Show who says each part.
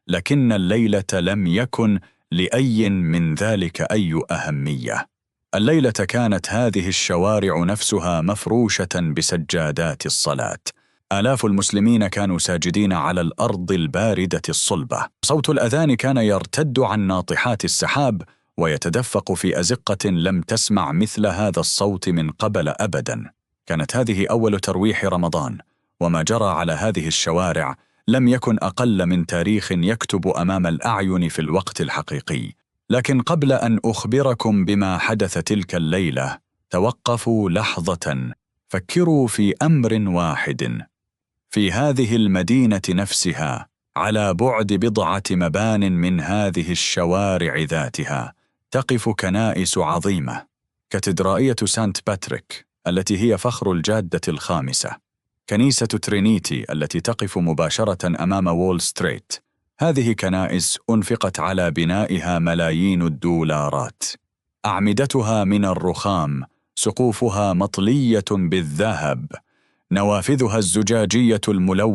Speaker 1: لكن الليلة لم يكن لأي من ذلك أي أهمية. الليلة كانت هذه الشوارع نفسها مفروشة بسجادات الصلاة. آلاف المسلمين كانوا ساجدين على الأرض الباردة الصلبة. صوت الأذان كان يرتد عن ناطحات السحاب ويتدفق في أزقة لم تسمع مثل هذا الصوت من قبل أبدا. كانت هذه أول ترويح رمضان، وما جرى على هذه الشوارع لم يكن أقل من تاريخ يكتب أمام الأعين في الوقت الحقيقي. لكن قبل أن أخبركم بما حدث تلك الليلة، توقفوا لحظة، فكروا في أمر واحد. في هذه المدينة نفسها، على بعد بضعة مبان من هذه الشوارع ذاتها، تقف كنائس عظيمة: كاتدرائية سانت باتريك التي هي فخر الجادة الخامسة، كنيسة ترينيتي التي تقف مباشرة أمام وول ستريت. هذه كنائس أنفقت على بنائها ملايين الدولارات، أعمدتها من الرخام، سقوفها مطلية بالذهب، نوافذها الزجاجية الملونة